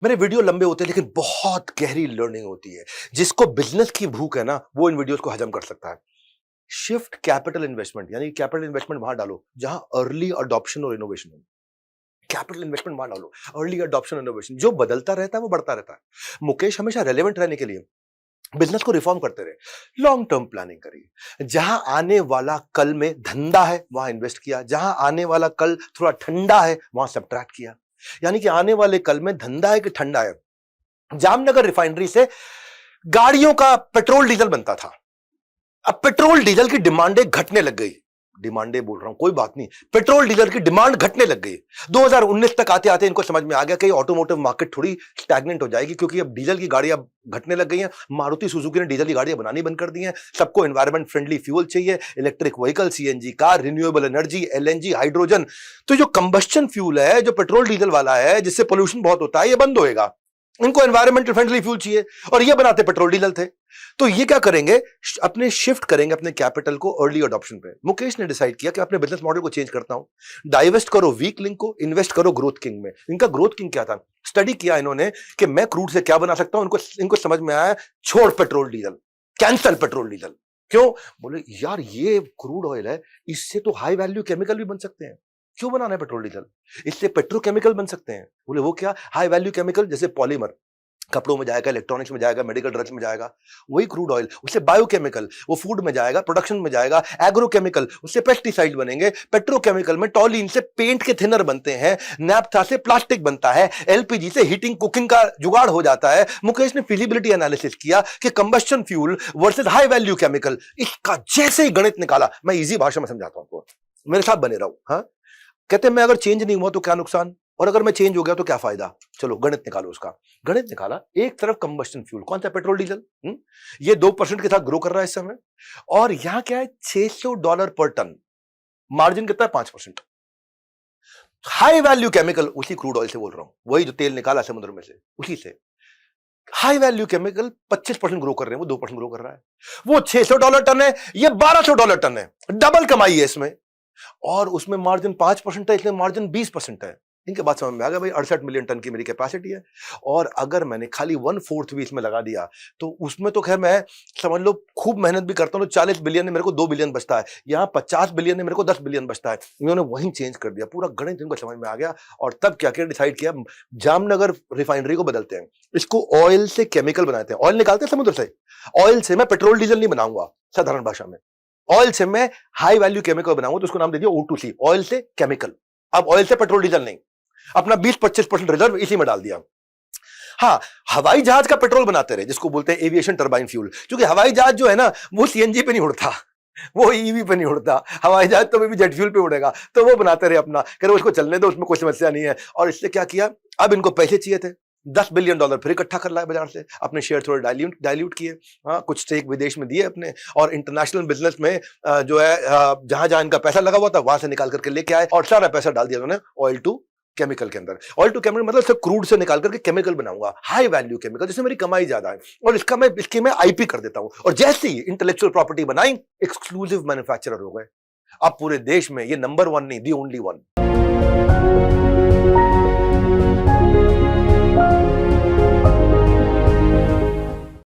मेरे वीडियो लंबे होते हैं लेकिन बहुत गहरी लर्निंग होती है। जिसको बिजनेस की भूख है ना, वो इन वीडियोस को हजम कर सकता है। शिफ्ट कैपिटल इन्वेस्टमेंट, यानी कैपिटल इन्वेस्टमेंट वहां डालो जहां अर्ली अडॉप्शन और इनोवेशन हो। कैपिटल इन्वेस्टमेंट वहां डालो, अर्ली अडॉप्शन इनोवेशन। जो बदलता रहता है वो बढ़ता रहता है। मुकेश हमेशा रेलेवेंट रहने के लिए बिजनेस को रिफॉर्म करते रहे, लॉन्ग टर्म प्लानिंग करिए। जहां आने वाला कल में धंधा है वहां इन्वेस्ट किया, जहां आने वाला कल थोड़ा ठंडा है वहां सब्ट्रैक्ट किया। यानी कि आने वाले कल में धंधा है कि ठंडा है। जामनगर रिफाइनरी से गाड़ियों का पेट्रोल डीजल बनता था। अब पेट्रोल डीजल की डिमांडें घटने लग गई। डिमांडें बोल रहा हूं, कोई बात नहीं, पेट्रोल डीजल की डिमांड घटने लग गई। 2019 तक आते आते इनको समझ में आ गया कि ऑटोमोटिव मार्केट थोड़ी स्टैग्नेंट हो जाएगी, क्योंकि अब डीजल की गाड़ियां घटने लग गई हैं। मारुति सुजुकी ने डीजल की गाड़ियां बनानी बंद कर दी हैं। सबको एनवायरमेंट फ्रेंडली फ्यूल चाहिए, electric vehicle, CNG car, renewable energy, LNG, hydrogen. तो जो कंबस्शन फ्यूल है, जो पेट्रोल डीजल वाला है, जिससे पोल्यूशन बहुत होता है, ये बंद होएगा। इनको एनवायरमेंटल फ्रेंडली फ्यूल चाहिए, और ये बनाते पेट्रोल डीजल थे। तो ये क्या करेंगे, अपने शिफ्ट करेंगे अपने कैपिटल को अर्ली अडॉप्शन पे। मुकेश ने डिसाइड किया कि अपने बिजनेस मॉडल को चेंज करता हूं। डाइवेस्ट करो वीक लिंक को, इन्वेस्ट करो ग्रोथ किंग में। इनका ग्रोथ किंग क्या था, स्टडी किया इन्होंने कि मैं क्रूड से क्या बना सकता हूं। इनको समझ में आया, छोड़ petrol diesel, cancel petrol diesel. क्यों? बोले यार ये क्रूड ऑयल है, इससे तो हाई वैल्यू केमिकल भी बन सकते हैं। क्यों बनाना है पेट्रोल डीजल? इससे पेट्रोकेमिकल बन सकते हैं। बोले वो क्या? हाई वैल्यू केमिकल, जैसे पॉलीमर, कपड़ों में जाएगा, इलेक्ट्रॉनिक्स में जाएगा, मेडिकल ड्रग्स में जाएगा। वही क्रूड ऑयल, उससे बायोकेमिकल, वो फूड में जाएगा, प्रोडक्शन में जाएगा। एग्रोकेमिकल, उससे पेस्टिसाइड बनेंगे। पेट्रोकेमिकल में टॉलिन से पेंट के थिनर बनते हैं, नैप्था से प्लास्टिक बनता है, एलपीजी से हीटिंग कुकिंग का जुगाड़ हो जाता है। मुकेश ने फिजिबिलिटी एनालिसिस किया कि combustion fuel versus high value chemical. इसका जैसे ही गणित निकाला, मैं इजी भाषा में समझाता हूं आपको, मेरे साथ बने रहो। हाँ, कहते हैं मैं अगर चेंज नहीं हुआ तो क्या नुकसान, और अगर मैं चेंज हो गया तो क्या फायदा। चलो गणित निकालो उसका। गणित निकाला, एक तरफ कंबस्शन फ्यूल, कौन सा? Petrol diesel. ये 2% के साथ ग्रो कर रहा है इस समय, और यहां क्या है, $600 पर टन। मार्जिन कितना है? 5%। हाई वैल्यू केमिकल, उसी क्रूड ऑयल से बोल रहा हूं, वही जो तेल निकाला समुद्र में से, उसी से हाई वैल्यू केमिकल 25% ग्रो कर रहे हैं, वो 2% ग्रो कर रहा है। वो $600 टन है, ये $1200 टन है। डबल कमाई है इसमें, और उसमें मार्जिन 5% है, इसमें मार्जिन 20% है। इनके बात समझ में आ गया भाई, 68 मिलियन टन की मेरी कैपेसिटी है, और अगर मैंने खाली 1/4 भी इसमें लगा दिया तो उसमें तो खैर मैं समझ लो खूब मेहनत भी करता हूं तो 40 बिलियन में मेरे को 2 बिलियन बचता है, यहां 50 बिलियन में मेरे को 10 बिलियन बचता है। इन्होंने वहीं चेंज कर दिया, पूरा गणित इनको समझ में आ गया। और तब क्या क्या डिसाइड किया, जामनगर रिफाइनरी को बदलते हैं, इसको ऑयल से केमिकल बनाते हैं। ऑयल निकालते हैं समुद्र से, ऑयल से मैं पेट्रोल डीजल नहीं बनाऊंगा, साधारण भाषा में ऑयल से मैं हाई वैल्यू केमिकल बनाऊंगा, तो उसको नाम दे दिया O2C, ऑयल से केमिकल। अब ऑयल से पेट्रोल डीजल नहीं, अपना 20-25% रिजर्व इसी में डाल दिया। हाँ, हवाई जहाज का पेट्रोल बनाते रहे, जिसको बोलते हैं एविएशन टरबाइन फ्यूल, क्योंकि हवाई जहाज जो है ना, वो सीएनजी पे नहीं उड़ता, वो ईवी पे नहीं उड़ता। हवाई जहाज तो भी जेट फ्यूल पे उड़ेगा, तो वो बनाते रहे अपना, कह रहे उसको चलने दो, उसमें कोई समस्या नहीं है। और इससे क्या किया, अब इनको पैसे चाहिए थे, $10 बिलियन फिर इकट्ठा कर लाए बाजार से, अपने शेयर थोड़े डाइल्यूट किए। हाँ, कुछ स्टेक विदेश में दिए अपने, और इंटरनेशनल बिजनेस में जो है जहां जहां इनका पैसा लगा हुआ था वहां से निकाल करके लेके आए, और सारा पैसा डाल दिया उन्होंने ऑयल टू केमिकल के अंदर। ऑयल टू केमिकल मतलब सिर्फ क्रूड से निकाल करके केमिकल बनाऊंगा, हाई वैल्यू केमिकल, जिसमें मेरी कमाई ज्यादा है, और इसकी मैं आईपी कर देता हूं। और जैसे ही इंटेलेक्चुअल प्रॉपर्टी बनाई, एक्सक्लूसिव मैन्युफैक्चरर हो गए। अब पूरे देश में ये नंबर 1 नहीं, दी ओनली 1।